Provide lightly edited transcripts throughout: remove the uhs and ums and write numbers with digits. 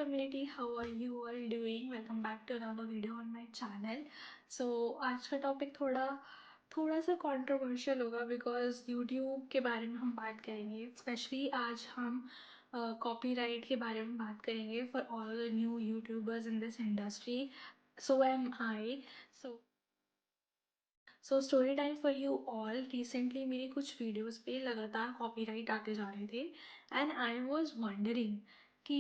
community, how are you all doing? Welcome back to another video on my channel. So आज का topic थोड़ा थोड़ा सा controversial होगा बिकॉज यूट्यूब के बारे में हम बात करेंगे. स्पेशली आज हम कॉपीराइट के बारे में बात करेंगे for all the new YouTubers in this industry. So am I. So story time for you all. Recently मेरी कुछ वीडियोस पे लगातार कॉपीराइट आते जा रहे थे एंड आई वाज वंडरिंग कि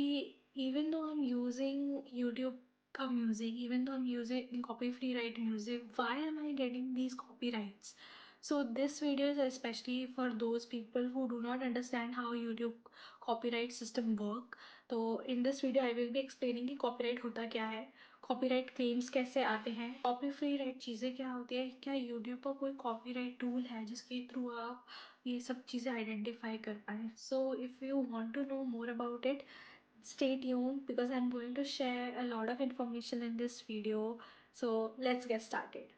even though I am using YouTube का music, even though I am using copy free right music, why am I getting these copyrights? So this video is especially for those people who do not understand how YouTube copyright system work. तो in this video I will be explaining कि copyright होता क्या है, copyright claims कैसे आते हैं, copy free right चीज़ें क्या होती है, क्या यूट्यूब पर कोई कॉपीराइट टूल है जिसके थ्रू आप ये सब चीज़ें आइडेंटिफाई कर पाएँ. So if you want to know more about it, stay tuned because I'm going to share a lot of information in this video. So let's get started.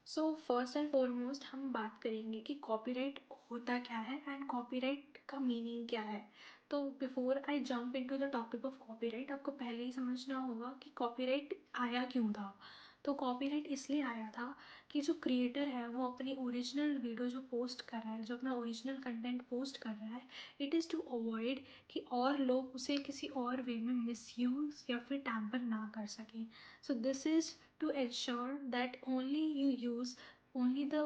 So first and foremost हम बात करेंगे कि copyright होता क्या है and copyright का meaning क्या है. तो before I jump into the topic of copyright, आपको पहले ही समझना होगा कि कॉपीराइट आया क्यों था. तो कॉपीराइट इसलिए आया था कि जो क्रिएटर है वो अपनी ओरिजिनल वीडियो जो पोस्ट कर रहा है, जो अपना ओरिजिनल कंटेंट पोस्ट कर रहा है, इट इज़ टू अवॉइड कि और लोग उसे किसी और वे में मिसयूज़ या फिर टैम्पर ना कर सकें. So this is to ensure that only you use only the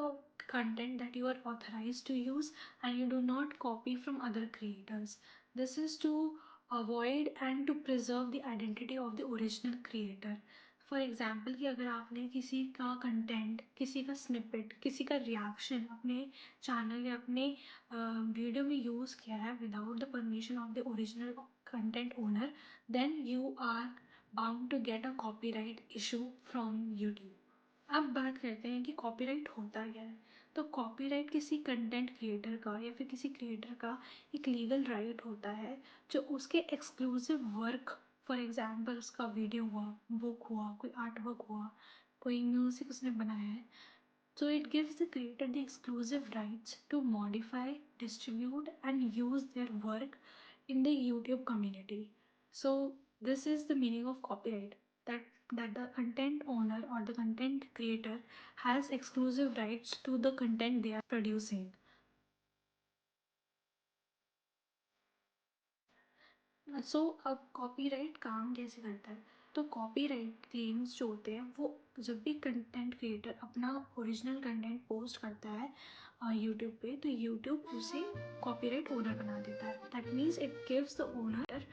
content that you are authorized to use and you do not copy from other creators. This is to avoid and to preserve the identity of the original creator. For example कि अगर आपने किसी का content, किसी का snippet, किसी का reaction अपने चैनल या अपने वीडियो में यूज़ किया है without the permission of the original content owner, then you are bound to get a copyright issue from YouTube. अब बात करते हैं कि कॉपीराइट होता क्या है. तो कॉपीराइट किसी कंटेंट क्रिएटर का या फिर किसी क्रिएटर का एक लीगल राइट होता है जो उसके एक्सक्लूसिव वर्क, फॉर एग्जाम्पल उसका वीडियो हुआ, बुक हुआ, कोई आर्ट वर्क हुआ, कोई म्यूज़िक उसने बनाया है. So it gives the creator the exclusive rights to modify, distribute, and use their work in the YouTube community. So this is the meaning of copyright. That the content owner or the content creator has exclusive rights to the content they are producing. सो अब copyright काम कैसे करता है. तो copyright claims जो होते हैं वो जब भी कंटेंट क्रिएटर अपना ओरिजिनल कंटेंट पोस्ट करता है यूट्यूब पे, तो यूट्यूब उसे कॉपीराइट ओनर बना देता है. That means it gives the owner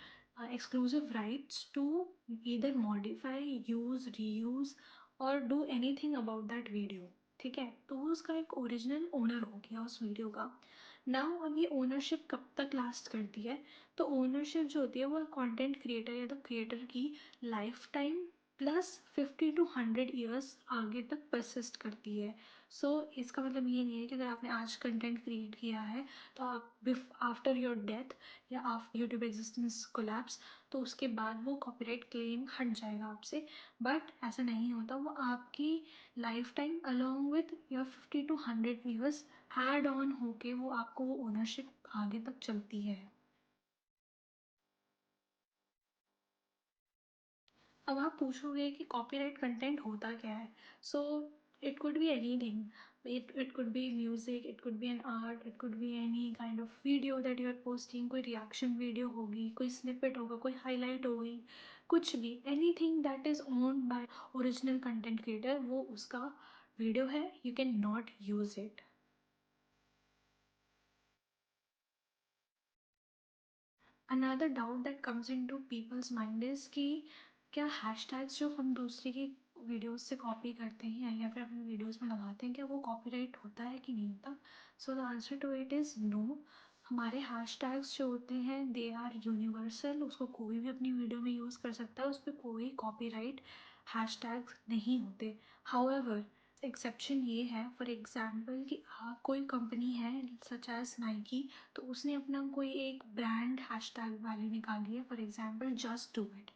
exclusive rights to either modify, use, reuse और do anything about that video. ठीक है, तो वो उसका एक ओरिजिनल ओनर हो गया उस वीडियो का. नाउ अब ये ओनरशिप कब तक लास्ट करती है. तो ओनरशिप जो होती है वो कंटेंट क्रिएटर या तो क्रिएटर की life time plus 50 to 100 years आगे तक परसिस्ट करती है. सो इसका मतलब ये नहीं है कि अगर आपने आज कंटेंट क्रिएट किया है तो आप आफ्टर योर डेथ या आफ्टर यूट्यूब एग्जिस्टेंस कोलैप्स तो उसके बाद वो कॉपीराइट क्लेम हट जाएगा आपसे. बट ऐसा नहीं होता, वो आपकी life time along with your 50 to 100 years add on होके वो आपको वो ओनरशिप आगे तक चलती है. अब आप पूछोगे कि कॉपीराइट कंटेंट होता क्या है. So it could be anything. It could be music, it could be an art, it could be any kind of video that you are posting. कोई रिएक्शन वीडियो होगी, कोई स्निपेट होगा, कोई हाईलाइट होगी, कुछ भी, anything that is owned by original content creator, वो उसका वीडियो है. You can not use it. Another doubt that comes into people's mind is कि क्या हैशटैग्स जो हम दूसरे की वीडियोस से कॉपी करते हैं या फिर अपने वीडियोस में लगाते हैं, क्या वो कॉपीराइट होता है कि नहीं होता. So the answer to it is no. हमारे हैशटैग्स जो होते हैं दे आर यूनिवर्सल. उसको कोई भी अपनी वीडियो में यूज़ कर सकता है, उस पर कोई कॉपीराइट हैशटैग्स नहीं होते. हाउएवर एक्सेप्शन ये है, फॉर एग्जाम्पल कि आप कोई कंपनी है सच एज नाइकी, तो उसने अपना कोई एक ब्रांड हैशटैग वैल्यू निकाली है, for example just do it.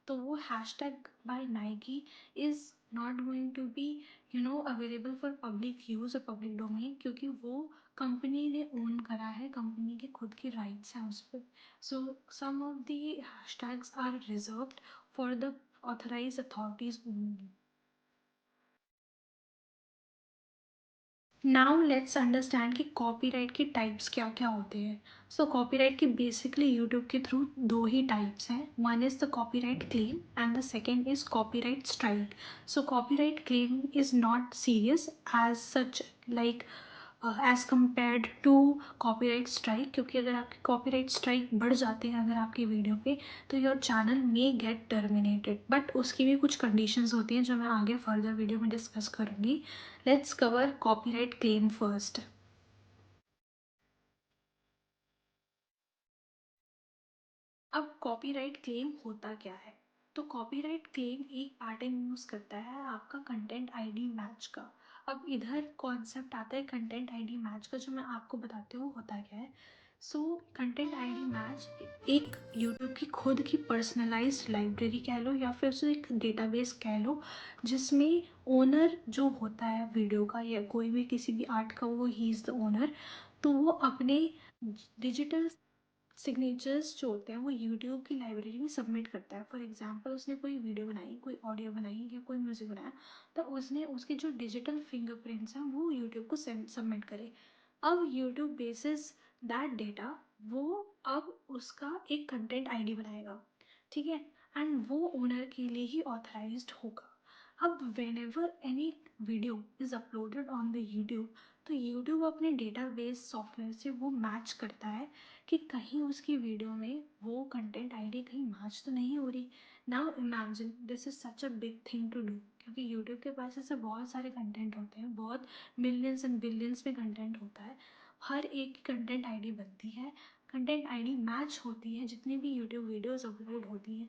तो वो hashtag by Nike is not going to be available for public use और पब्लिक डोमेन, क्योंकि वो कंपनी ने ओन करा है, कंपनी के खुद के राइट्स हैं उस पर। So some of the hashtags are reserved for the authorised authorities only. Now let's understand कि कॉपीराइट के टाइप्स क्या क्या होते हैं। सो कॉपीराइट के बेसिकली यूट्यूब के थ्रू दो ही टाइप्स हैं। One is the copyright claim and the second is copyright strike. So copyright claim is not serious as such like as compared to copyright strike, क्योंकि अगर आपके copyright strike बढ़ जाते हैं अगर आपकी वीडियो पे, तो your channel may gate terminated. But उसकी भी कुछ कंडीशंस होती हैं जो मैं आगे फर्दर वीडियो में डिस्कस करूँगी। Let's cover copyright claim first. अब कॉपीराइट क्लेम होता क्या है? तो कॉपीराइट क्लेम एक पैटर्न यूज़ करता है आपका कंटेंट आईडी मैच का। अब इधर कॉन्सेप्ट आता है कंटेंट आईडी मैच का, जो मैं आपको बताती हूँ होता क्या है। सो कंटेंट आईडी मैच एक यूट्यूब की खुद की पर्सनलाइज्ड लाइब्रेरी कह लो या फिर उसे एक डेटाबेस कह लो, जिसमें ओनर जो होता है वीडियो का या कोई भी किसी भी आर्ट का, वो ही इज़ द ओनर। तो वो अपने डिजिटल सिग्नेचर्स जो होते हैं वो यूट्यूब की लाइब्रेरी में सबमिट करता है। फॉर एग्जांपल उसने कोई वीडियो बनाई, कोई ऑडियो बनाई या कोई म्यूज़िक बनाया, तो उसने उसके जो डिजिटल फिंगरप्रिंट्स हैं वो यूट्यूब को सबमिट करे। अब यूट्यूब बेसिस दैट डेटा वो अब उसका एक कंटेंट आईडी बनाएगा, ठीक है, एंड वो ओनर के लिए ही ऑथराइज्ड होगा। अब when ever any video is uploaded on the YouTube, तो यूट्यूब अपने डेटाबेस सॉफ्टवेयर से वो मैच करता है कि कहीं उसकी वीडियो में वो कंटेंट आईडी कहीं मैच तो नहीं हो रही। Now imagine this is such a big thing to do, क्योंकि यूट्यूब के पास ऐसे बहुत सारे कंटेंट होते हैं, बहुत मिलियंस एंड बिलियंस में कंटेंट होता है। हर एक की कंटेंट आईडी बनती है, कंटेंट आईडी मैच होती है जितनी भी यूट्यूब वीडियोस अपलोड होती हैं,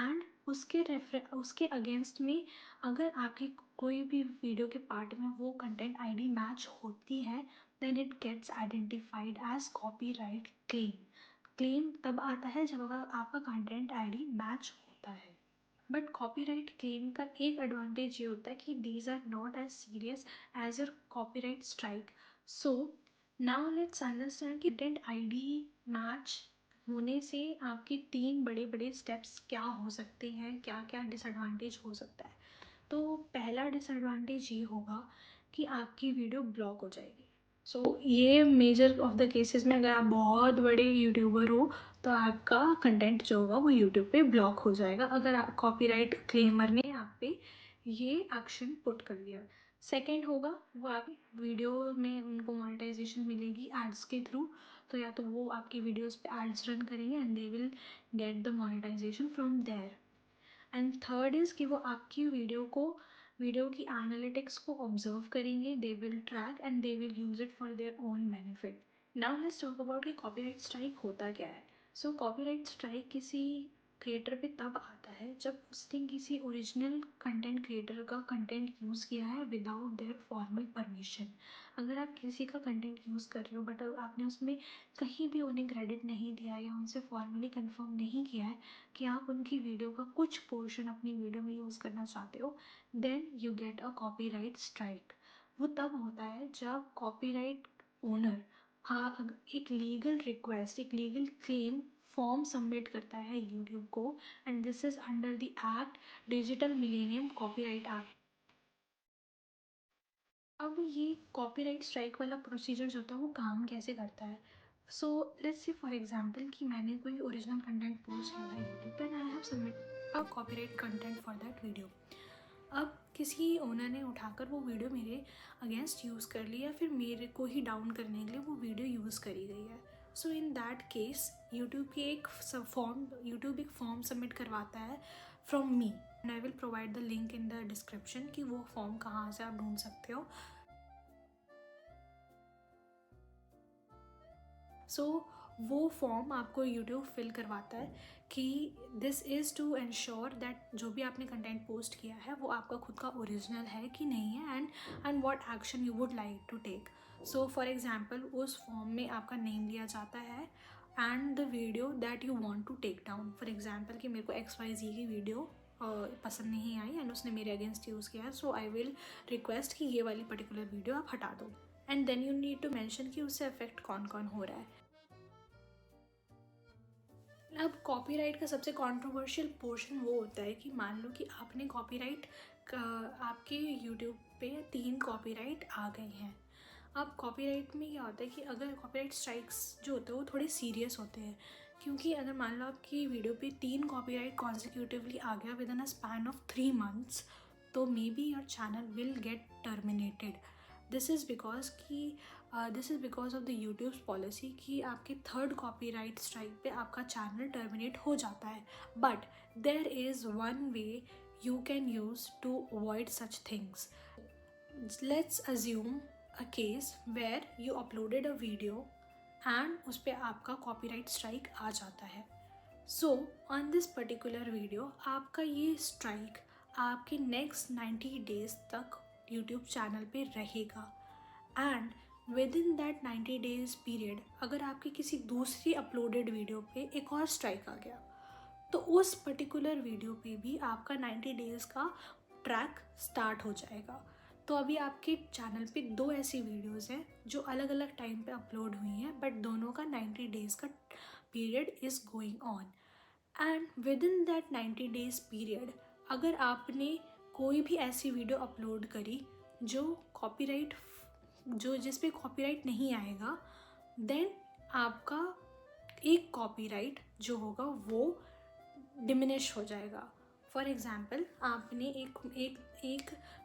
एंड उसके अगेंस्ट में अगर आपकी कोई भी वीडियो के पार्ट में वो कंटेंट आईडी मैच होती है, then it gets identified as copyright claim. Claim तब आता है जब अगर आपका कंटेंट आईडी मैच होता है। बट कॉपीराइट क्लेम का एक एडवांटेज ये होता है कि these are not as serious as your copyright strike. So now let's understand कि कंटेंट आईडी मैच होने से आपके तीन बड़े बड़े स्टेप्स क्या हो सकते हैं, क्या क्या डिसएडवांटेज हो सकता है। तो पहला डिसएडवांटेज ये होगा कि आपकी वीडियो ब्लॉक हो जाएगी। सो ये मेजर ऑफ द केसेस में अगर आप बहुत बड़े यूट्यूबर हो तो आपका कंटेंट जो होगा वो यूट्यूब पे ब्लॉक हो जाएगा, अगर आप कॉपीराइट क्लेमर ने आप पे ये एक्शन पुट कर दिया। सेकंड होगा वो आप वीडियो में उनको मोनेटाइजेशन मिलेगी एड्स के थ्रू, तो या तो वो आपकी वीडियोस पे एड्स रन करेंगे and they will get the monetization from there. And third is कि वो आपकी वीडियो की एनालिटिक्स को ऑब्जर्व करेंगे, they will track and they will use it for their own benefit. Now let's talk about कि copyright strike होता क्या है। सो कॉपीराइट स्ट्राइक किसी क्रिएटर पे तब आता है जब उसने किसी ओरिजिनल कंटेंट क्रिएटर का कंटेंट यूज़ किया है विदाउट देयर फॉर्मल परमिशन। अगर आप किसी का कंटेंट यूज़ कर रहे हो बट आपने उसमें कहीं भी उन्हें क्रेडिट नहीं दिया या उनसे फॉर्मली कंफर्म नहीं किया है कि आप उनकी वीडियो का कुछ पोर्शन अपनी वीडियो में यूज़ करना चाहते हो, then you get a copyright strike. वो तब होता है जब कॉपीराइट ओनर एक लीगल रिक्वेस्ट, एक लीगल क्लेम फॉर्म सबमिट करता है यूट्यूब को, and this is under the act digital millennium copyright act. अब ये कॉपीराइट स्ट्राइक वाला प्रोसीजर जो होता है वो काम कैसे करता है। So let's say for example कि मैंने कोई ओरिजिनल कंटेंट पोस्ट किया है यूट्यूब पर, I have submit a copyright content for that video. अब किसी ओनर ने उठाकर वो वीडियो मेरे अगेंस्ट यूज़ कर ली या फिर मेरे को ही डाउन करने के लिए वो वीडियो यूज़ करी गई है। सो इन दैट केस यूट्यूब एक फॉर्म सबमिट करवाता है from me, and I will provide the link in the description कि वो फॉर्म कहाँ से आप ढूंढ सकते हो। सो वो फॉर्म आपको यूट्यूब फिल करवाता है कि this is to ensure that जो भी आपने कंटेंट पोस्ट किया है वो आपका खुद का ओरिजिनल है कि नहीं है, and what action you would like to take. So for example उस फॉर्म में आपका नेम लिया जाता है and the video that you want to take down. For example कि मेरे को XYZ की वीडियो पसंद नहीं आई एंड उसने मेरे अगेंस्ट यूज़ किया है, सो आई विल रिक्वेस्ट कि ये वाली पर्टिकुलर वीडियो आप हटा दो। And then you need to mention कि उससे अफेक्ट कौन कौन हो रहा है। अब कॉपीराइट का सबसे कंट्रोवर्शियल पोर्शन वो होता है कि मान लो कि आपने कॉपीराइट का, आपके यूट्यूब पे 3 कॉपीराइट आ गए हैं। अब कॉपीराइट में क्या होता है कि अगर कॉपीराइट स्ट्राइक्स जो होते हैं वो थोड़े सीरियस होते हैं, क्योंकि अगर मान लो आपकी वीडियो पे 3 कॉपीराइट कॉन्सिक्यूटिवली आ गया within a span of 3 months, तो may be your channel will get terminated. This is because of the YouTube's policy कि आपके 3rd कॉपीराइट स्ट्राइक पे आपका चैनल टर्मिनेट हो जाता है। But there is one way you can use to avoid such things. Let's assume a case where you uploaded a video and उस पर आपका कॉपीराइट स्ट्राइक आ जाता है। So on this particular video आपका ये स्ट्राइक आपके नेक्स्ट 90 डेज तक यूट्यूब चैनल पे रहेगा, and within that 90 days period अगर आपकी किसी दूसरी अपलोडेड वीडियो पे एक और स्ट्राइक आ गया, तो उस पर्टिकुलर वीडियो पे भी आपका 90 डेज़ का ट्रैक स्टार्ट हो जाएगा। तो अभी आपके चैनल पे 2 ऐसी वीडियोस हैं जो अलग अलग टाइम पे अपलोड हुई हैं, बट दोनों का 90 डेज़ का period is going on, and within that 90 days period अगर आपने कोई भी ऐसी वीडियो अपलोड करी जो कॉपीराइट जो जिस पे कॉपीराइट नहीं आएगा, देन आपका एक कॉपीराइट जो होगा वो डिमिनिश हो जाएगा। फॉर एग्ज़ाम्पल आपने एक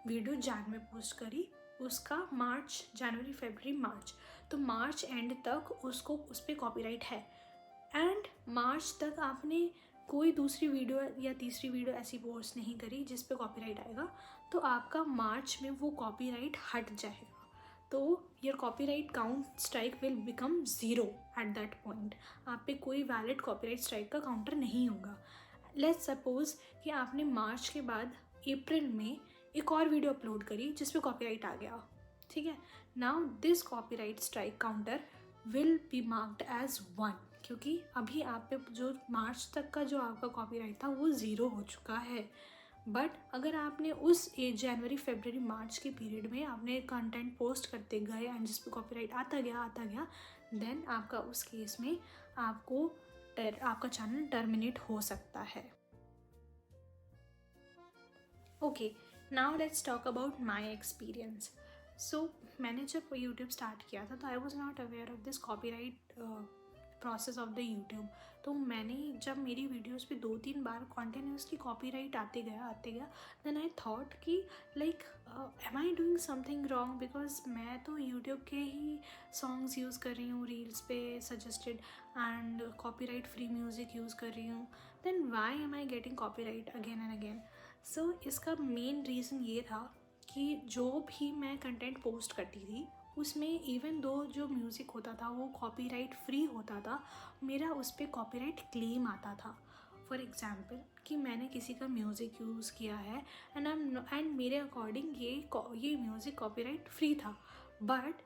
वीडियो जैन में पोस्ट करी, उसका मार्च, जनवरी, फरवरी, मार्च, तो मार्च एंड तक उसको उस पर कॉपीराइट है, एंड मार्च तक आपने कोई दूसरी वीडियो या तीसरी वीडियो ऐसी पोस्ट नहीं करी जिस पे कॉपीराइट आएगा, तो आपका मार्च में वो कॉपीराइट हट जाएगा। तो your copyright count strike will become 0 at that point. आप पे कोई वैलिड कॉपीराइट स्ट्राइक का काउंटर नहीं होगा। लेट्स सपोज कि आपने मार्च के बाद अप्रैल में एक और वीडियो अपलोड करी जिस पे कॉपीराइट आ गया, ठीक है। Now this copyright strike counter will be marked as 1, क्योंकि अभी आप पे जो मार्च तक का जो आपका कॉपीराइट था वो 0 हो चुका है। बट अगर आपने उस जनवरी, फरवरी, मार्च के पीरियड में आपने कंटेंट पोस्ट करते गए एंड जिस पे कॉपीराइट आता गया, देन आपका उस केस में आपका चैनल टर्मिनेट हो सकता है। Okay, now let's talk about my experience. So मैंने जब यूट्यूब स्टार्ट किया था तो I was not aware of this copyright process of the YouTube. तो मैंने जब मेरी वीडियोस पे 2-3 बार कॉन्टिन्यूसली कॉपीराइट आते गया, देन आई थॉट कि like am I doing something wrong, because मैं तो यूट्यूब के ही सॉन्ग्स यूज़ कर रही हूँ रील्स पे suggested, and copyright free music use कर रही हूँ, then why am I getting copyright again and again. So इसका मेन रीज़न ये था कि जो भी मैं कंटेंट पोस्ट करती थी उसमें इवन दो जो म्यूज़िक होता था वो कॉपीराइट फ्री होता था, मेरा उस पर कॉपीराइट क्लेम आता था। फॉर एग्ज़ाम्पल कि मैंने किसी का म्यूज़िक यूज़ किया है एंड मेरे अकॉर्डिंग ये म्यूज़िक कॉपीराइट फ्री था, बट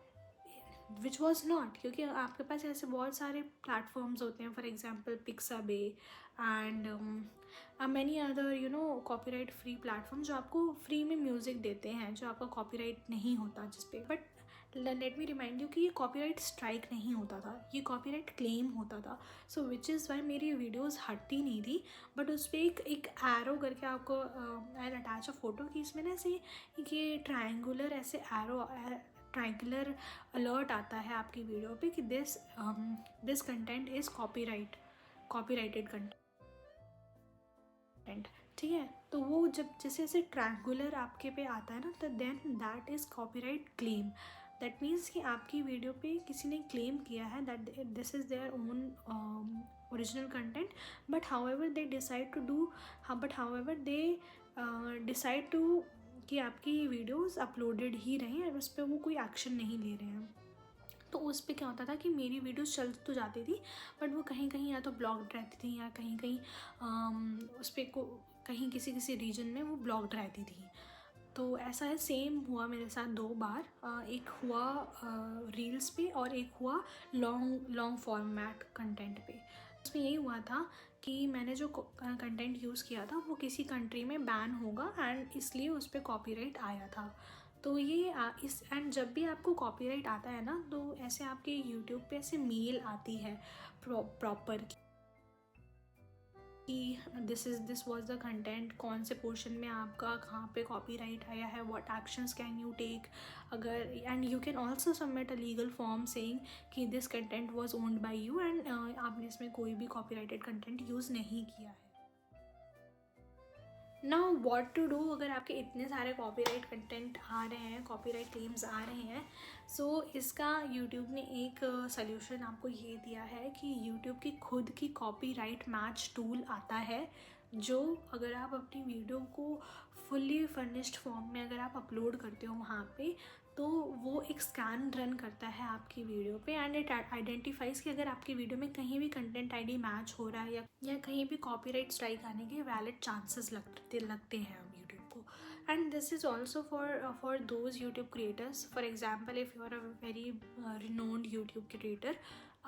विच वॉज नॉट, क्योंकि आपके पास ऐसे बहुत सारे प्लेटफॉर्म्स होते हैं, for example Pixabay and many other copyright free platform जो आपको फ्री में म्यूज़िक देते हैं जो आपका कॉपीराइट नहीं होता जिस पे। But let me remind you कि ये कॉपीराइट स्ट्राइक नहीं होता था, ये कॉपीराइट क्लेम होता था। सो विच इज़ वाई मेरी वीडियोस हटती नहीं थी, बट उस पर एक एरो करके आपको आई अटैच अ फोटो कि इसमें ना ऐसे ये ट्रायंगुलर ऐसे ट्रायंगुलर अलर्ट आता है आपकी वीडियो पे कि this content is copyrighted content, ठीक है। तो वो जब जैसे ऐसे ट्रायंगुलर आपके पे आता है ना, तो then that is copyright claim. That means कि आपकी वीडियो पे किसी ने क्लेम किया है that this is their own original content, but however they decide to कि आपकी वीडियोस अपलोडेड ही रहें और उस पर वो कोई एक्शन नहीं ले रहे हैं। तो उस पर क्या होता था कि मेरी वीडियोस चल तो जाती थी, बट वो कहीं कहीं या तो ब्लॉक्ड रहती थी या कहीं कहीं उस पर कहीं किसी रीजन में वो ब्लॉक्ड रहती थी। तो ऐसा है, सेम हुआ मेरे साथ 2 बार। एक हुआ रील्स पे और एक हुआ लॉन्ग फॉर्मेट कंटेंट पे। उसमें यही हुआ था कि मैंने जो कंटेंट यूज़ किया था वो किसी कंट्री में बैन होगा एंड इसलिए उस पर कॉपीराइट आया था। तो ये इस एंड जब भी आपको कॉपीराइट आता है ना, तो ऐसे आपके यूट्यूब पे ऐसे मेल आती है प्रॉपर कि दिस वाज द कंटेंट, कौन से पोर्शन में आपका कहाँ पे कॉपीराइट आया है, what actions can you take. अगर and you can also submit a legal form saying कि this content was owned by you and आपने इसमें कोई भी कॉपीराइटेड कंटेंट यूज़ नहीं किया है। नाउ व्हाट टू डू अगर आपके इतने सारे कॉपीराइट कंटेंट आ रहे हैं, कॉपीराइट क्लेम्स आ रहे हैं। सो इसका यूट्यूब ने एक सल्यूशन आपको ये दिया है कि यूट्यूब की खुद की कॉपीराइट मैच टूल आता है, जो अगर आप अपनी वीडियो को फुल्ली फर्निश्ड फॉर्म में अगर आप अपलोड करते हो वहाँ पे, तो वो एक स्कैन रन करता है आपकी वीडियो पे एंड इट आइडेंटिफाइज कि अगर आपकी वीडियो में कहीं भी कंटेंट आईडी मैच हो रहा है या कहीं भी कॉपीराइट स्ट्राइक आने के वैलिड चांसेस लगते हैं यूट्यूब को। And this is also for those YouTube creators. For example, if you are a very renowned YouTube creator,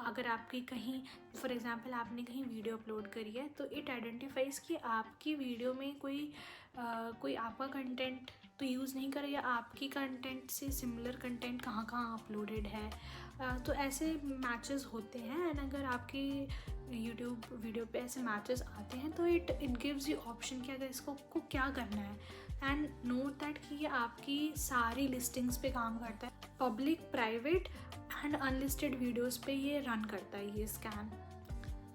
अगर आपकी कहीं फॉर एग्जांपल आपने कहीं वीडियो अपलोड करी है, तो इट आइडेंटिफाइज़ कि आपकी वीडियो में कोई आपका कंटेंट तो यूज़ नहीं करे या आपकी कंटेंट से सिमिलर कंटेंट कहाँ कहाँ अपलोडेड है। तो ऐसे मैचेस होते हैं एंड अगर आपकी यूट्यूब वीडियो पे ऐसे मैचेस आते हैं तो इट गिव्स यू ऑप्शन कि अगर इसको आपको क्या करना है। एंड नोट दैट कि ये आपकी सारी लिस्टिंग्स पे काम करता है, public, private and unlisted videos पे ये रन करता है ये स्कैन।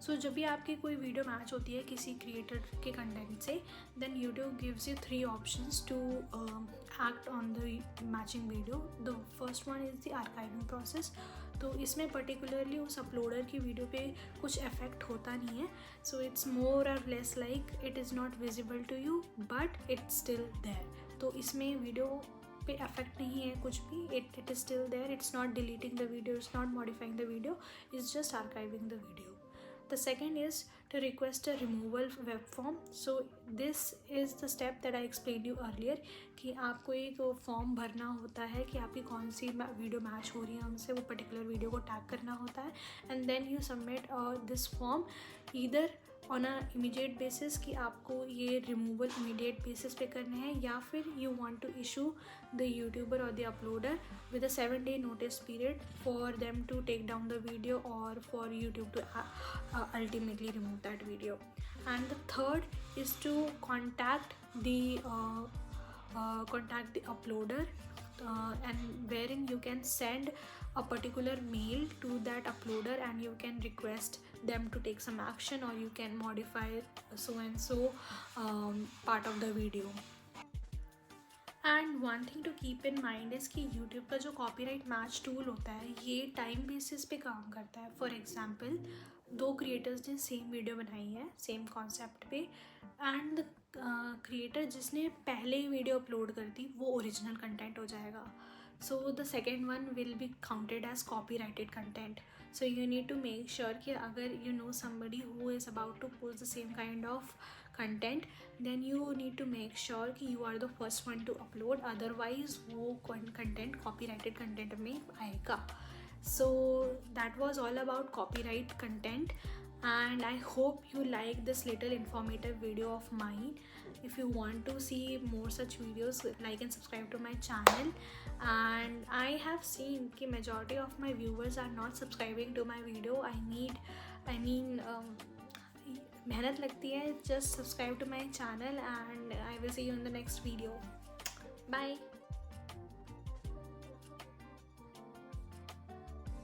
सो जब भी आपकी कोई वीडियो मैच होती है किसी क्रिएटर के कंटेंट से, then YouTube gives you 3 options to act on the matching video. The first one is the archiving process. तो इसमें पर्टिकुलरली उस अपलोडर की वीडियो पे कुछ इफेक्ट होता नहीं है। सो it's more or less like it is not visible to you but it's still there. तो इसमें वीडियो पे इफेक्ट नहीं है कुछ भी, it is still there, it's not deleting the video, it's not modifying the video, it's just archiving the video. The second is to request a removal web form. So this is the step that I explained you earlier कि आपको एक form भरना होता है कि आपकी कौन सी video match हो रही है उनसे, वो पर्टिकुलर वीडियो को टैग करना होता है and then you submit this form either on a immediate basis कि आपको ये रिमूवल इमीडिएट बेसिस पे करने हैं, या फिर you want to issue the YouTuber और the uploader with a 7-day notice period for them to take down the video or for YouTube to ultimately remove that video. And the third is to contact the uploader and wherein you can send a particular mail to that uploader and you can request them to take some action or you can modify so and so part of the video. And one thing to keep in mind is कि YouTube का जो copyright match tool होता है ये time basis पे काम करता है। फॉर एग्जांपल, 2 क्रिएटर्स ने सेम वीडियो बनाई है सेम कॉन्सेप्ट पे एंड द क्रिएटर जिसने पहले ही वीडियो अपलोड कर दी वो ओरिजिनल कंटेंट हो जाएगा। So the second one will be counted as copyrighted content. So you need to make sure कि अगर you know somebody who is about to post the same kind of content, then you need to make sure कि you are the first one to upload, otherwise वो content copyrighted content में आएगा। So that was all about copyright content and I hope you like this little informative video of mine. If you want to see more such videos, like and subscribe to my channel. And I have seen कि majority of my viewers are not subscribing to my video. I mean मेहनत लगती है। Just subscribe to my channel and I will see you in the next video. Bye.